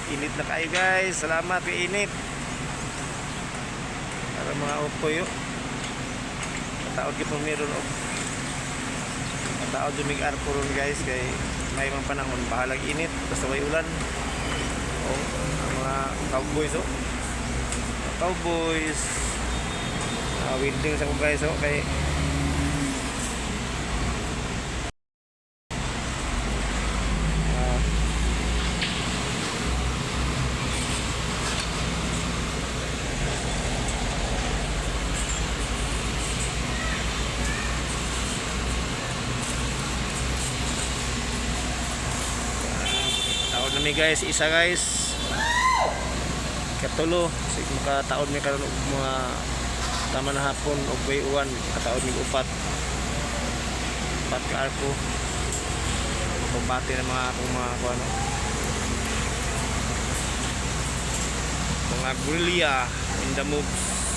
Init na kayo guys. Salamat kay init. Para mga upoy yo. Kataod kita meron og. Kataod dumig arko ron guys kay may mga panahon bahalag init basta may ulan. O ang mga cowboys oh. Cowboys. Winding sa ko guys oh kay nami guys isa guys katulo sig makataod mi karon og mga tama na hapon og bayuan kataod mi upat ka arko pagbati ng mga akong mga kuano mga guerrilla in the moves